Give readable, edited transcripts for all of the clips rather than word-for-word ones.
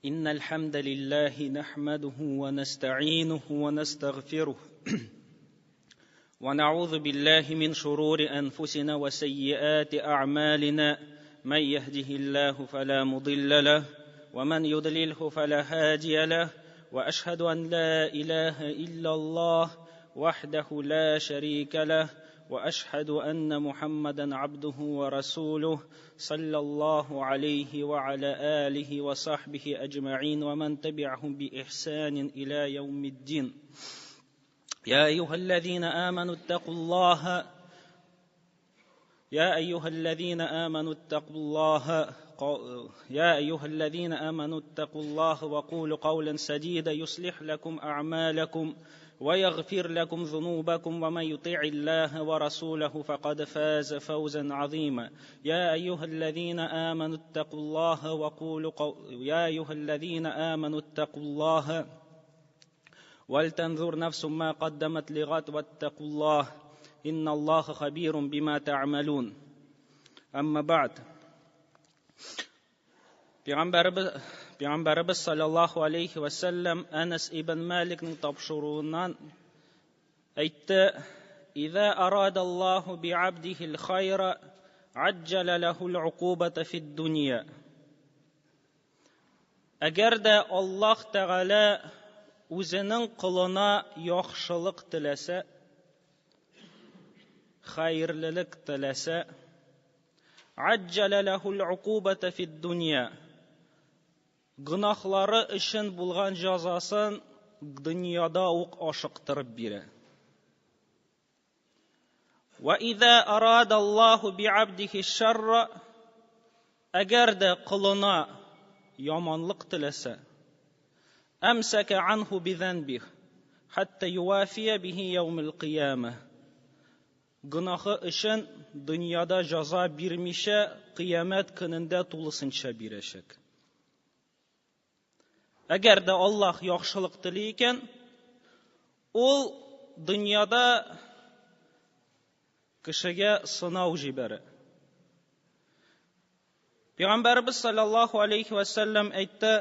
إن الحمد لله نحمده ونستعينه ونستغفره ونعوذ بالله من شرور أنفسنا وسيئات أعمالنا من يهده الله فلا مضل له ومن يضلله فلا هادي له وأشهد أن لا إله إلا الله وحده لا شريك له وأشهد أن محمدا عبده ورسوله صلى الله عليه وعلى آله وصحبه أجمعين ومن تبعهم بإحسان إلى يوم الدين. يا أيها الذين آمنوا اتقوا الله وقولوا قولا سديدا يصلح لكم أعمالكم ويغفر لكم ذنوبكم ومن يطع الله ورسوله فقد فاز فوزا عظيما. يا أيها الذين آمنوا اتقوا الله ولتنظر نفس ما قدمت لغد واتقوا الله إن الله خبير بما تعملون. أما بعد. Peygamberimiz sallallahu aleyhi ve sellem Enes ibn Malik'nin tapşırığından aytdı: "İza aradallahu bi'abdihil hayra ajjala lahul uqubata fid dunya." Agar da Allah Teala o'zining quluna yaxshilik tilasa, xayrlilik tilasa, ajjala lahul uqubata fid dunya. Günahları için bulgan cazasın dünyada uq aşıqtırıp biri. Ve izâ aradallahu bi'abdihi şerra, eğer de kılına yamanlık tilese, emseke anhu bizenbih, hatta yuvafiye bihi yevmil qiyameh. Günahı için dünyada caza birmişe, kıyamet gününde tulusınca bireşek. Agar da Allah yaxshilik tilaykan, ol dunyoda kishiga sinov jibari. Payg'ambarimiz sallallohu alayhi va sallam aytdi,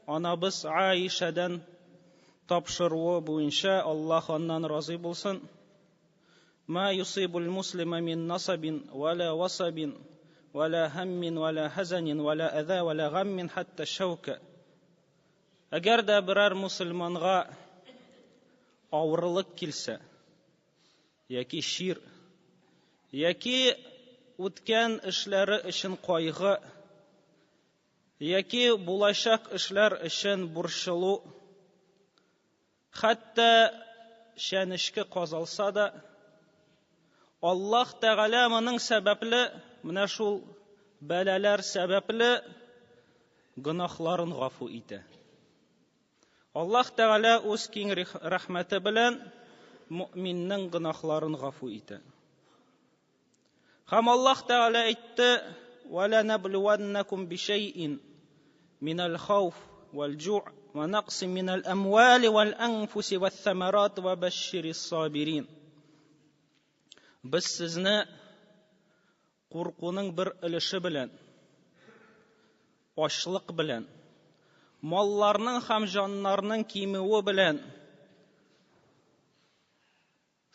onamiz Aishadan topshirig'i bo'yicha Alloh ondan rozi bo'lsin: "Ma yusibul muslima min nasabin wala wasabin wala hammin wala hazanin wala adha wala ghammin hatta shawka." Agar da biror musulmonga og'irlik kelsa, yoki shir, yoki o'tgan ishlari uchun qayg'u, yoki bo'lajak ishlar uchun burchilu, hatto shanishga qozalsa da, Alloh Taala buning sababli, mana shu balalar sababli gunohlarini g'afu etadi. Allah Teala o'z keng rahmati bilan mu'minning gunohlarini g'afu etadi. Ham Allah Teala aytdi: "Va lanabluwannakum bi shay'in minal khawf wal ju' va naqsin minal amwali wal anfusi wath thamarat va bashshiris sabirin." Biz sizni qo'rquvning bir ilishi bilan, ochlik bilan, mollarning ham jonlarning kiyimivi bilan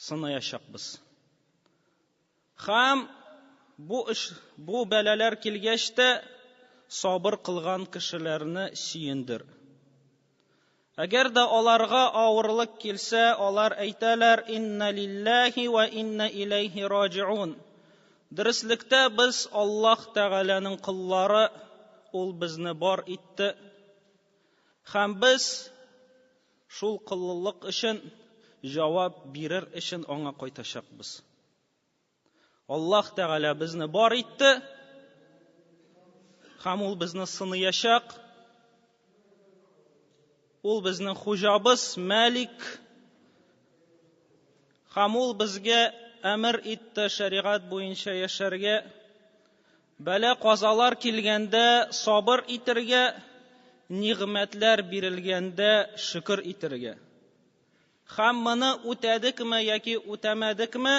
sinayashaqmiz. Ham bu balalar kelgachda sabr qilgan kishilarni suyindir. Agar da ularga og'irlik kelsa, ular aytalar: "Inna lillahi va inna ilayhi roji'un." Diristlikda biz Alloh Taolaning qullari, ol bizni bor etdi. Ham biz shul qulluq uchun javob berir uchun ona qaytashaqmiz. Alloh Taala bizni bor etdi. Ham ol bizni sinayashaq. Ol bizning xo'jamiz, Malik. Ham ol bizga amr etdi shariat bo'yicha yasharga. Bala qazolar kelganda sabr etirga, ni'matlar berilganda shukr etirga. Hammani o'tadikmi yoki o'tamadikmi,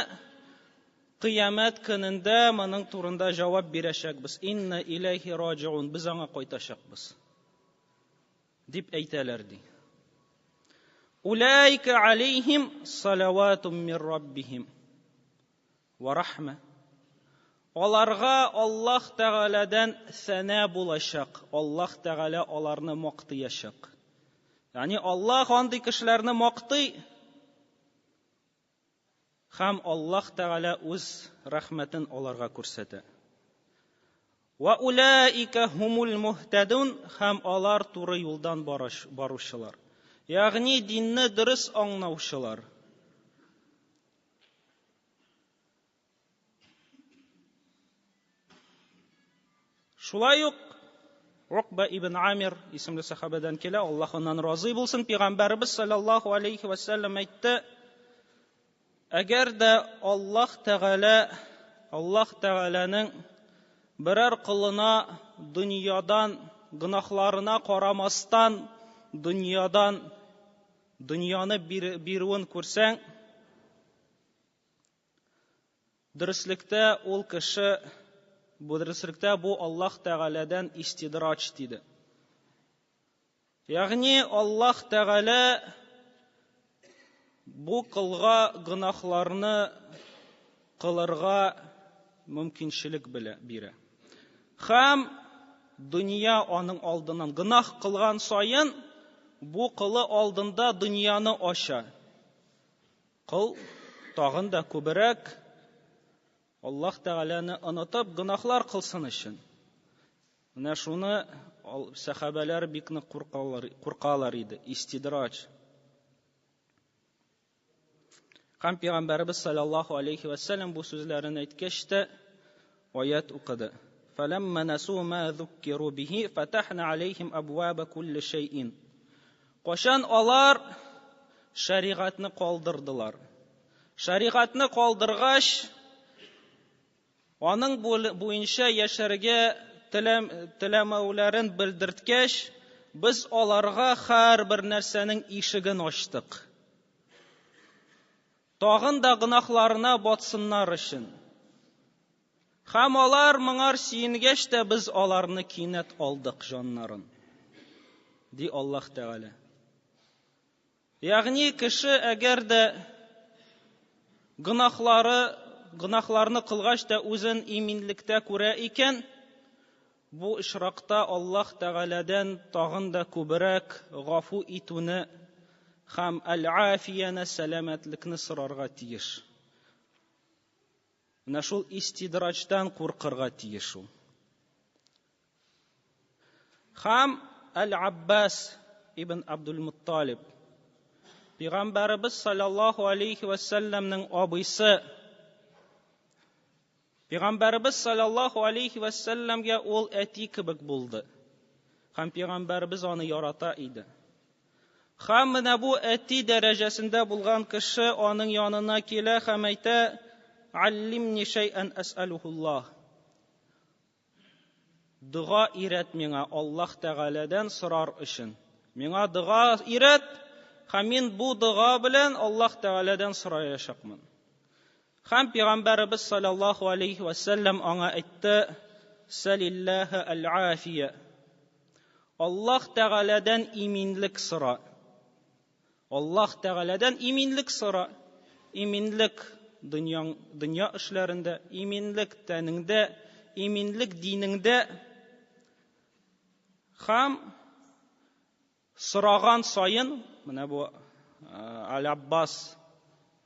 qiyomat kunida mening turunda javob berashakmiz. Inna ilayhi roji'un, biz anga qaytashakmiz. дип әйтәләр ди. Улайка алейхим салаватум мир раббихим ва рахма. Аларга Аллаһ Тәгаләдән сана булачак. Аллаһ Тәгалә аларны мактыячак. Ягъни Аллаһ андый кешеләрне мактый, һәм Аллаһ Тәгалә үз рәхмәтен аларга күрсәтә. Ва улаика хумул мухтадун, һәм алар туры юлдан баручылар. Ягъни динне дөрес аңлаучылар. Шулай ук Уқба ибн Амир исемле сахабадан килә, Аллаһ оннан разый булсын, Пәйгамбәрбез саллаллаху алейхи ва саллям әйтте: әгәр дә Аллаһ Тәгаләнең берәр кылына дөньядан гынахларына карамастан дөньяны бирүен күрсәң, дөреслектә бу Аллаһ Тәгаләдән истидрач диде. Ягъни Аллаһ Тәгалә бу кылга гынахларны кылырга мөмкинчелек бирә. Һәм дөнья аның алдыннан гынах кылган саен бу кылы алдында дөньяны ача. Кыл тагын да күбрәк Аллаһ Тәгаләне онытып гынахлар кылсын өчен. Менә шуны сахабалар бик нык куркалар иде, истидрач. Һәм Пәйгамбәрбез саллаллаху алейхи ва саллям бу сүзләрен әйткәч тә аят укыды. فَلَمَّا نَسُوا مَا ذُكِّرُوا بِهِ فَتَحْنَا عَلَيْهِمْ أَبْوَابَ كُلِّ شَيْءٍ. Кашан алар шәригатьне калдырдылар. Шәригатьне калдыргач, аның буенча яшәргә теләмәүләрен белдерткәч, без аларга һәрбер нәрсәнең ишеген ачтык. Тагын да гынахларына батсыннар өчен. Һәм алар моңар сөенгәч тә без аларны кинәт алдык җаннарын. Ди Аллаһ Тәгалә. Ягъни кеше әгәр дә гынахларны кылгач та үзен иминлектә күрә икән, бу ишракта Аллаһ Тәгаләдән тагын да күбрәк гафу итүне һәм әл-афияне, сәламәтлекне сорарга тиеш. Менә шул истидрачтан куркырга тиеш ул. Һәм Әл-Аббас ибн Абдул-Мутталиб, Пәйгамбәрбез саллаллаху алейхи ва саллямның абыйсы. Пәйгамбәрбез саллаллаху алейхи ва саллямга ул әти кебек булды. Һәм Пәйгамбәрбез аны ярата иде. Һәм менә бу әти дәрәҗәсендә булган кеше аның янына килә һәм әйтә: «Аллимни шай'ан ас'алухуллаһ». Дуга ирәт миңа Аллаһ Тәгаләдән сорар өчен. Миңа дуга ирәт, һәм мин бу дуга белән Аллаһ Тәгаләдән сораячакмын. Һәм Пәйгамбәрбез саллаллаху алейхи ва саллям аңа әйтте: «Салиллаһа аль-афия». Аллаһ Тәгаләдән иминлек сора. Аллаһ Тәгаләдән иминлек сора. Иминлек дөнья эшләрендә, иминлек тәнеңдә, иминлек динеңдә. Һәм сораган саен, менә бу Әл-Аббас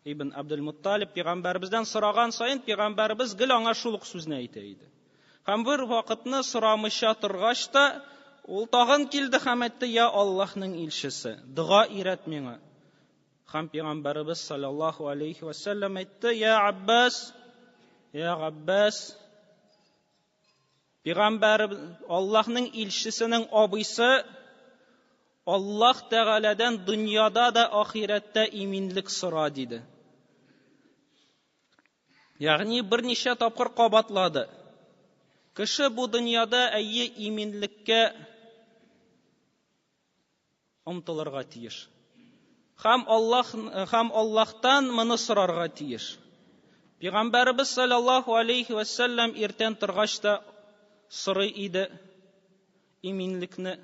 ибн Абдул-Мутталиб Пәйгамбәрбездән сораган саен, Пәйгамбәрбез гел аңа шул ук сүзне әйтә иде. Һәм бер вакытны сорамыйча торгач та, ул тагын килде һәм әйтте: «Я Аллаһның илчесе, дуга ирәт миңа». Һәм Пәйгамбәрбез саллаллаху алейхи ва саллям әйтте: «Я Аббас, Пәйгамбәр Аллаһның илчесенең абыйсы Аллаһ Тәгаләдән дөньяда да ахирәттә иминлек сора» диде. Ягъни берничә тапкыр кабатлады. Кеше бу дөньяда иминлеккә омтылырга тиеш. Һәм Аллаһтан моны сорарга тиеш. Пәйгамбәрбез саллаллаху алейхи ва саллям иртән торгач та сорый иде иминлекне.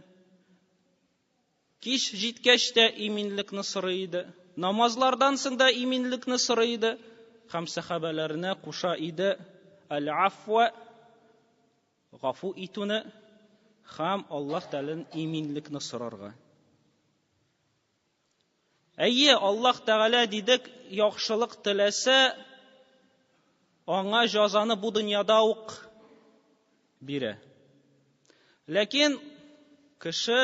Кич җиткәч тә иминлекне сорый иде. Намазлардан соң да иминлекне сорый иде. Һәм сахабаларына куша иде аль-афва, гафу итүне, һәм Аллаһ Тәгаләдән иминлекне сорарга. Әйе, Аллаһ Тәгалә дидек, яхшылык теләсә, аңа җәзаны бу дөньяда ук бирә. Ләкин кеше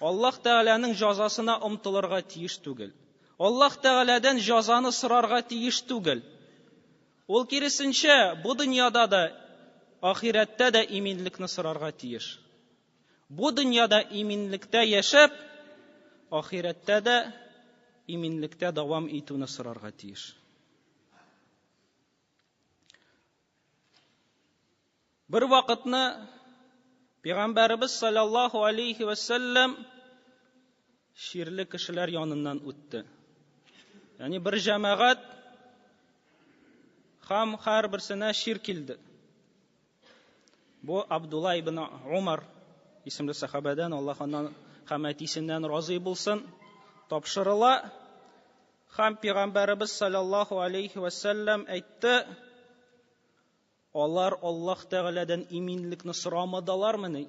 Аллаһ Тәгаләнең җәзасына омтылырга тиеш түгел. Аллаһ Тәгаләдән җәзаны сорарга тиеш түгел. Ул киресенчә, бу дөньяда да, ахирәттә дә иминлекне сорарга тиеш. Бу дөньяда иминлектә яшәп, ахирәттә дә иминлектә дәвам итүне сорарга тиеш. Бер вакытны Пәйгамбәрбез саллаллаһу алейхи ва саллям ширле кешеләр яныннан үтте. Ягъни бер җәмәгать һәм һәрберсенә шир килде. Бу Абдулла ибн Умар исемле сахабадан, Аллаһ аннан һәм әтисеннән разый булсын, тапшырыла. Һәм Пәйгамбәрбез саллаллаһу алейхи ва саллям әйтте: Алар Аллаһ Тәгаләдән иминлекне сорамадылармыни?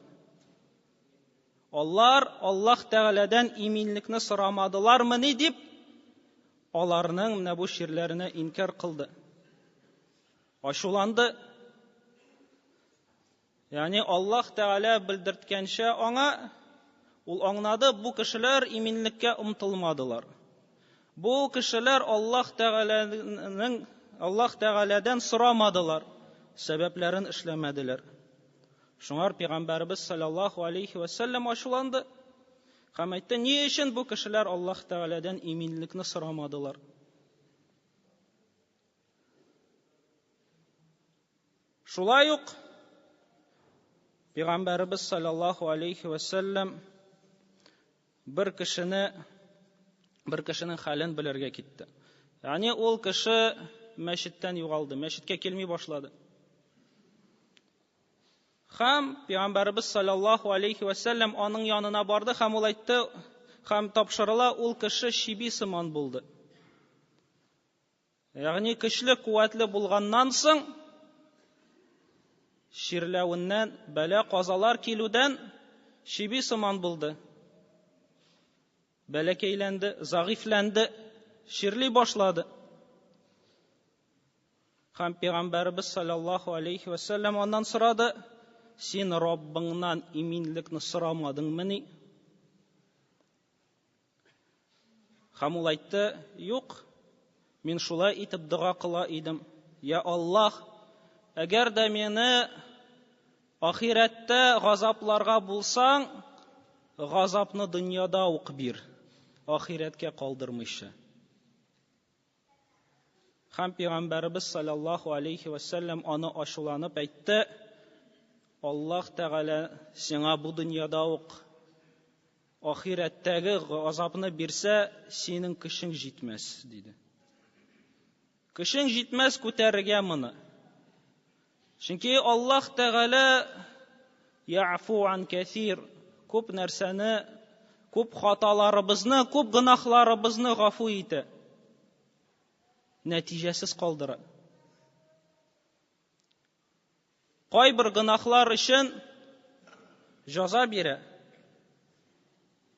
Аллаһ Тәгаләдән иминлекне сорамадылармыни дип, аларның менә бу ширләренә инкар кылды. Ачуланды. Ягъни Аллаһ Тәгалә белдерткәнчә аңа, ул аңлады, бу кешеләр иминлеккә омтылмадылар. Бу кешеләр Аллаһ Тәгаләдән сорамадылар. Сәбәпләрен эшләмәделәр. Шуңар Пәйгамбәрбез саллаллаһу алейхи ва саллям ачуланды. Һәм әйтте: ни өчен бу кешеләр Аллаһ Тәгаләдән иминлекне сорамадылар? Шулай ук Пәйгамбәрбез саллаллаһу алейхи ва саллям бер кешенең хәлен белергә китте. Ягъни ул кеше мәчеттән югалды, мәчеткә килми башлады. Һәм Пәйгамбәрбез саллаллаһу алейхи ва саллям аның янына барды һәм ул әйтте, һәм тапшырыла, ул кеше шиби сыман булды. Ягъни көчле, куәтле булганнан соң ширләвеннән, бәла казалар килүдән шиби сыман булды. Бәләкәйләнде, загыйфләнде, ширли башлады. Һәм Пәйгамбәрбез саллаллаһу алейхи ва саллям аннан сорады: син Раббыңнан иминлекне сорамадыңмыни? Һәм ул әйтте: юк, мин шулай итеп дуа кыла идем. Я Аллаһ, әгәр дә мине ахирәттә газапларга булсаң, газапны дөньяда ук бир, ахирәткә калдырмыйча. Һәм Пәйгамбәрбез саллаллаһу алейхи ва саллям аны ачуланып әйтте: Аллаһ Тәгалә сиңа бу дөньяда ук ахирәттәге газапны бирсә, синең көчең җитмәс, диде. Көчең җитмәс күтәрергә моны. Чөнки Аллаһ Тәгалә яфу ан кәсир, күп нәрсәне, күп хаталарыбызны, күп гынахларыбызны гафу итә. Нәтиҗәсез калдыра. Кайбер гынахлар өчен җәза бирә.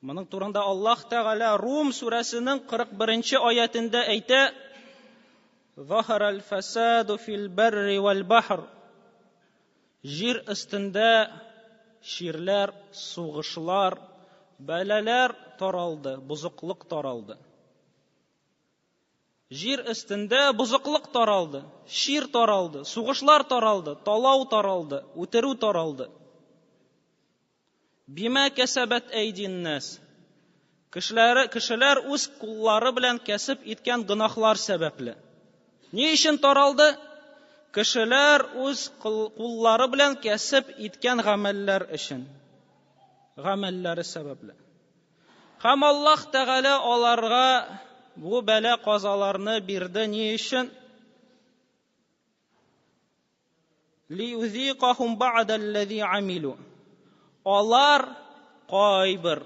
Моның турында Аллаһ Тәгалә Рум сүрәсенең 41-нче аятында әйтә: "Захарал фасаду фил барри вал бахр". Җир өстендә ширләр, сугышлар, бәлаләр таралды, бузыклык таралды. Җир өстендә бузыклык таралды, шир таралды, сугышлар таралды, талау таралды, үтерү таралды. Бима кәсәбәт әйдиннәс. Кешеләр үз куллары белән кәсеп иткән гынахлар сәбәпле. Ни өчен таралды? Кешеләр үз куллары белән кәсеп иткән гамәлләр өчен. Гамәлләре сәбәпле. Һәм Аллаһ Тәгалә аларга бу бәла казаларны бирде. Ни өчен? Лиюзиқахум ба'да аллази амилу. Алар кайбер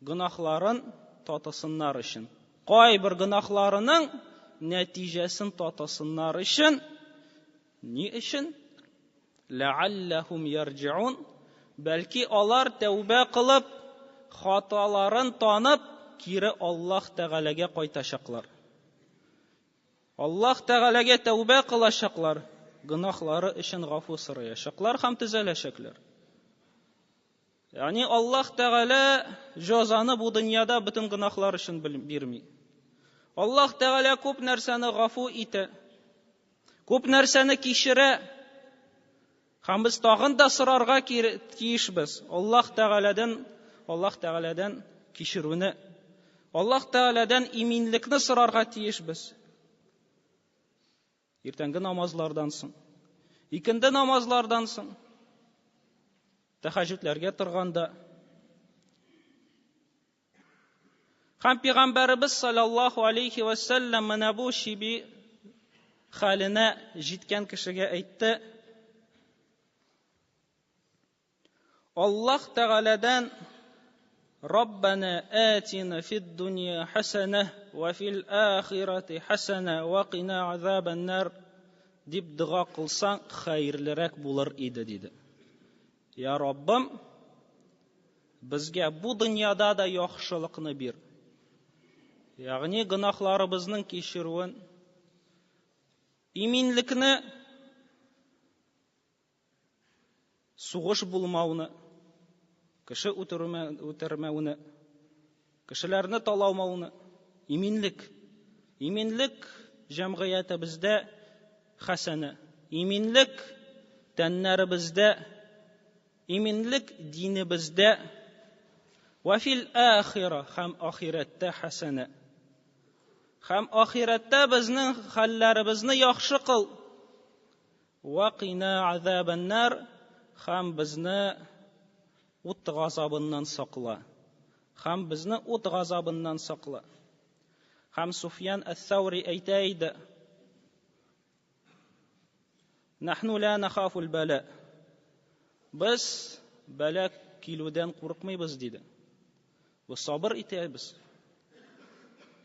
гынахларын татысыннар өчен, кайбер гынахларының нәтиҗәсен татысыннар өчен, ни өчен? Ләалләһум ярҗиун, бәлки алар тәүбә кылып, хаталарын танып, кире Аллаһ Тәгаләгә кайтачаклар. Аллаһ Тәгаләгә тәүбә кылачаклар, гынахлары өчен гафу сораячаклар һәм төзәләчәкләр. Ягъни Аллаһ Тәгалә җәзаны бу дөньяда бөтен гынахлар өчен бирми. Аллаһ Тәгалә күп нәрсәне гафу итә, күп нәрсәне кичерә. Һәм без тагын да сорарга тиешбез. Аллаһ Тәгаләдән кичерүне, Аллаһ Тәгаләдән иминлекне сорарга тиешбез. Иртәнге намазлардан соң, икенде намазлардан соң, тәһаҗҗүдләргә торганда. Һәм Пәйгамбәрбез саллаллаһу алейхи ва саллям менә бу шиби хәленә җиткән кешегә әйтте: Аллаһ Тәгаләдән Раббана атина фид дунья хасана ва фил ахирати хасана ва кина азабан нар дип дуа кылсаң хәерлерәк булыр иде, диде. Я Раббым, безгә бу дөньяда да яхшылыкны бир. Ягъни гынахларыбызның кичерүен, иминлекне, сугыш булмауны, кеше үтермәүне, кешеләрне талаумауны, иминлек җәмгыятебездә хәсәнә, иминлек тәннәребездә, иминлек динебездә, ва фил ахира, һәм ахирәттә хәсәнә. Һәм ахирәттә безнең хәлләребезне яхшы кыл. Ва кина азабан нар, һәм безне ут газабыннан сакла. Һәм безне ут газабыннан сакла. Һәм Суфьян ас-Саури әйтә иде: Нахну ла нахафу ал-бала. Без бәла килүдән курыкмыйбыз, диде. Без сабыр итәбез.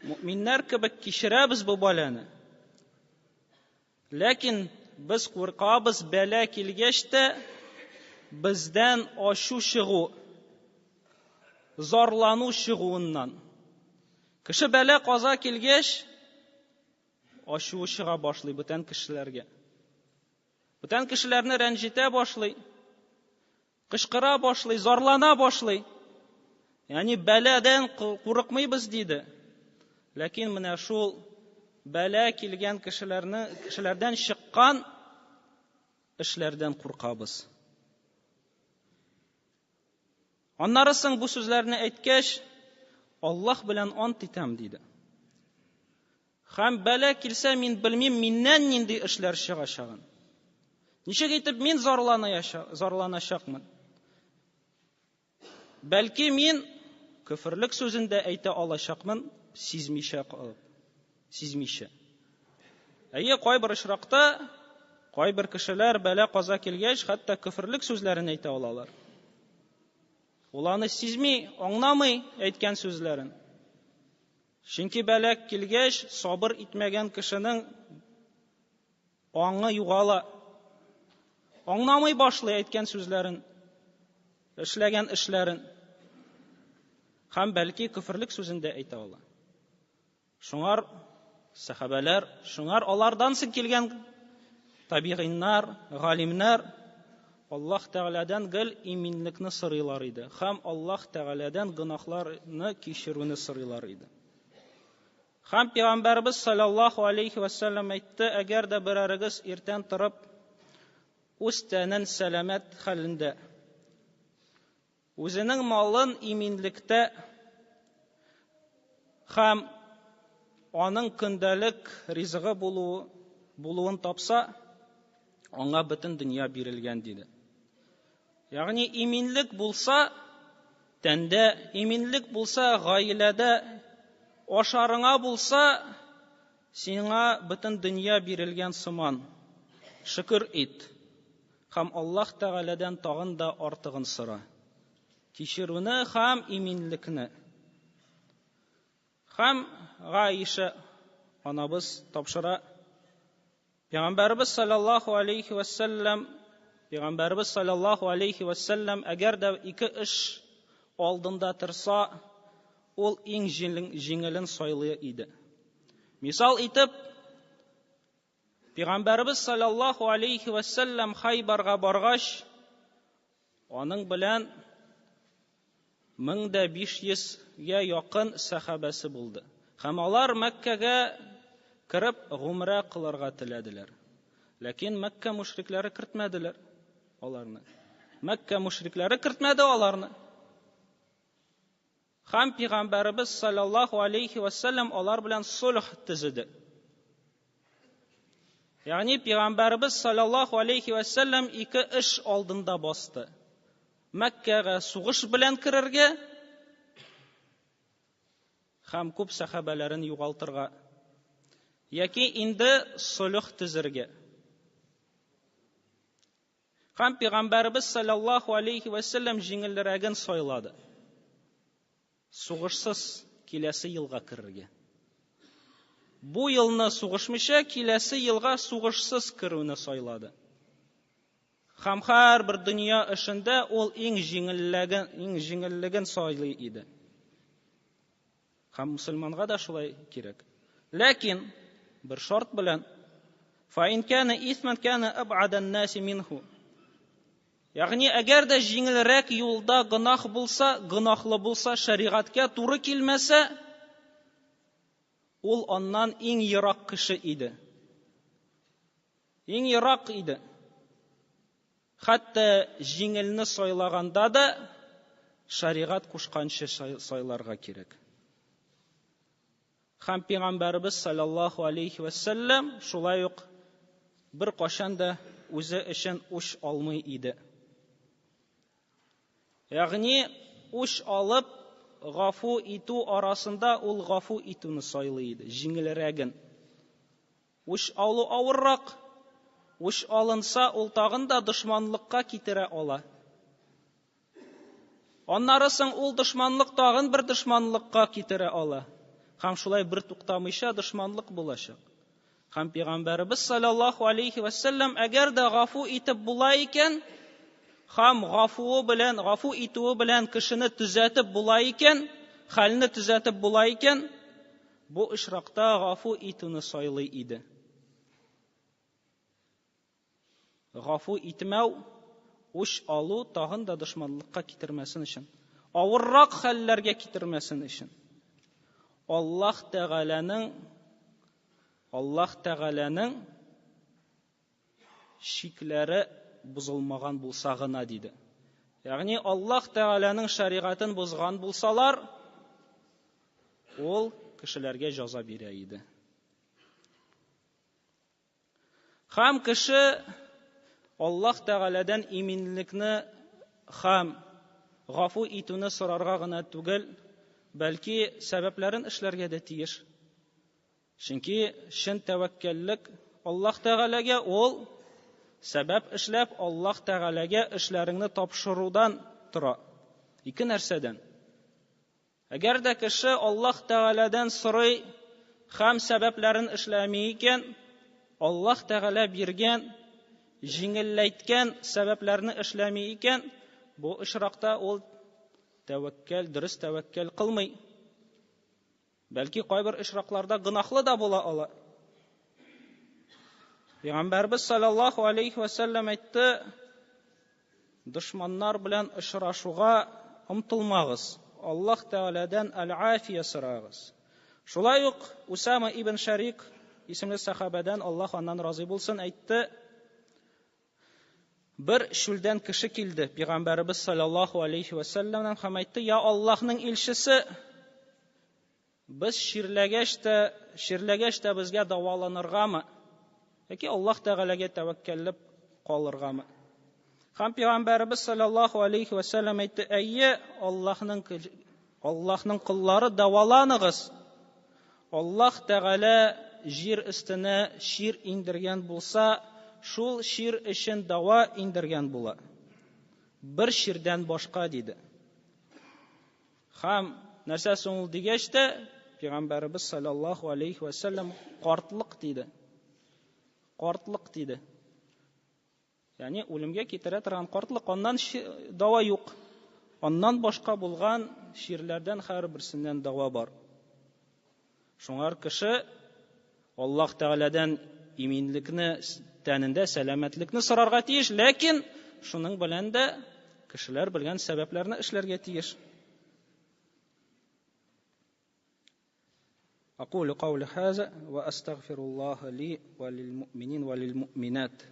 Мөэминнәр кебек кичерәбез бу баланы. Ләкин без куркабыз бәла килгәч тә бездән ашу чыгу, зарлану чыгуыннан. Кеше бәла каза килгәч, ашу чыга башлый бүтән кешеләргә. Бүтән кешеләрне рәнҗетә башлый, кычкыра башлый, зарлана башлый. Ягъни бәладән курыкмыйбыз, диде. Ләкин менә шул бәла килгән кешеләрдән чыккан эшләрдән куркабыз. Аннары соң бу сүзләрне әйткәч, Аллаһ белән ант итәм, диде. Һәм бәла килсә, мин белмим, миннән нинди эшләр чыгачагын. Ничек итеп мин зарланачакмын? Бәлки мин күфрлек сүзен дә әйтә алачакмын, сизмичә. Әйе, кайбер очракта кайбер кешеләр бәла каза килгәч, хәтта күфрлек сүзләрен әйтә алалар. Ул аны сизми, аңламый әйткән сүзләрен. Чөнки бәла килгәч, сабыр итмәгән кешенең аңы югала. Аңламый башлый әйткән сүзләрен, эшләгән эшләрен. Һәм бәлки күфрлек сүзен дә әйтә ала. Шуңар сахабалар, шуңар алардан соң килгән табигиннар, галимнар Аллаһ Тәгаләдән гел иминлекне сорыйлар иде. Һәм Аллаһ Тәгаләдән гынахларны кичерүне сорыйлар иде. Һәм Пәйгамбәрбез саллаллаһу алейхи ва саллям әйтте: әгәр дә берәрегез иртән торып, үз тәнен сәламәт хәлендә, үзенең малын иминлектә һәм аның көндәлек ризыгы булуын тапса, аңа бөтен дөнья бирелгән, диде. Ягъни иминлек булса тәндә, иминлек булса гаиләдә, ашарыңа булса, сиңа бөтен дөнья бирелгән сыман. Шөкер ит. һәм Аллаһ Тәгаләдән тагын да артыгын сора. Кичерүне һәм иминлекне. Һәм Гаиша анабыз тапшыра. Пәйгамбәрбез саллаллаһу алейхи ва саллям әгәр дә ике эш алдында торса, ул иң җиңелен сайлый иде. Мисал итеп, Пәйгамбәрбез саллаллаһу алейхи ва саллям Хайбарға баргач, аның белән 1500-гә якын сахабасы булды. Һәм алар Мәккәгә киреп гумра кылырга теләделәр. Ләкин Мәккә мушриклары кертмәделәр аларны. Мәккә мушриклары кертмәде аларны. Һәм Пәйгамбәрбез саллаллаһу алейхи ва саллям алар белән сулх төзеде. Ягъни Пәйгамбәрбез саллаллаһу алейхи ва саллям ике эш алдында басты. Мәккәгә сугыш белән кирергә һәм күп сахабаларын югалтырга, яки инде сулх төзергә. Һәм Пәйгамбәрбез саллаллаһу алейхи ва саллям җиңелрәген сайлады. Сугышсыз киләсе елга кирергә. Бу елны сугышмыйча киләсе елга сугышсыз кируне сайлады. Һәм һәрбер дөнья эшендә ул иң җиңеллеген сайлый иде. Һәм мусламанга да шулай кирәк. Ләкин бер шарт белән: "Фаин кана исман кана аб'ада ан-наси минху". Ягъни әгәр дә җиңелрәк юлда гынах булса, гынахлы булса, шәригатькә туры килмәсә, ул аннан иң ерак кеше иде. Иң ерак иде. Хәтта җиңелне сайлаганда да шәригат кушканчы сайларга кирәк. Һәм Пәйгамбәрбез саллаллаһу алейхи ва саллям шулай ук бер кашан да үзе өчен үч алмый иде. Ягъни үч алып гафу итү арасында ул гафу итүне сайлый иде, җиңелрәген. Үч алу авыррак. Үч алынса, ул тагын да дошманлыкка китерә ала. Аннары соң ул дошманлык тагын бер дошманлыкка китерә ала. Һәм шулай бер туктамыйча дошманлык булачак. Һәм Пәйгамбәрбез саллаллаһу алейхи ва саллям әгәр дә гафу итеп була икән, һәм гафу итүе белән кешене төзәтеп була икән, хәлне төзәтеп була икән, бу ишракта гафу итүне сайлый иде. Гафу итмәү, үч алу тагын да дошманлыкка китермәсен өчен, авыррак хәлләргә китермәсен өчен. Аллаһ Тәгаләнең шикләре бузылмаган булса гына диде. Ягъни Аллаһ Тәгаләнең шәригатын бузган булсалар, ул кешеләргә җәза бирә иде. Һәм кеше Аллаһ Тәгаләдән иминлекне һәм гафу итүне сорарга гына түгел, бәлки сәбәпләрен эшләргә дә тиеш. Чөнки шин тәвәккәллек Аллаһ Тәгаләгә ул сәбәп эшләп Аллаһ Тәгаләгә эшләреңне тапшырудан тора. Ике нәрсәдән. Әгәр дә кеше Аллаһ Тәгаләдән сорый һәм сәбәпләрен эшләми икән, Аллаһ Тәгалә биргән, җиңелләйткән сәбәпләрне эшләми икән, бу ишракта ул дөрес тәвәккәл кылмый. Бәлки кайбер ишракларда гынахлы да була ала. Пәйгамбәрбез саллаллаһу алейхи ва саллям әйтте: "Дошманнар белән очрашуга омтылмагыз. Аллаһ Тәгаләдән ал-афия сорагыз." Шулай ук Усама ибн Шарик исемле сахабадан, Аллаһ аннан разый булсын, әйтте: Бер шүлдән кеше килде Пәйгамбәрбез саллаллаһу алейхи ва саллямнан һәм әйтте: "Я Аллаһның илчесе, без ширләгәч тә безгә даваланыргамы? Яки Аллаһ Тәгаләгә тәвәккәлләп калыргамы?" Һәм Пәйгамбәрбез саллаллаһу алейхи ва саллям әйтте: "Әйе, Аллаһның куллары, даваланыгыз. Аллаһ Тәгалә җир өстенә шир индергән булса, шул шир өчен дава индергән була. Бер ширдән башка диде. Һәм нәрсә соң ул дигәч тә, Пәйгамбәрбез саллаллаһу алейхи ва саллям картлык диде. Картлык диде. Ягъни үлемгә китерә торган картлык, аннан дава юк. Аннан башка булган ширләрдән һәрберсеннән дава бар. Шуңар кеше Аллаһ Тәгаләдән иминлекне, тәнендә сәламәтлекне сорарга тиеш, ләкин шуның белән дә кешеләр белгән сәбәпләрне эшләргә тиеш. أقول قولي هذا وأستغفر الله لي وللمؤمنين وللمؤمنات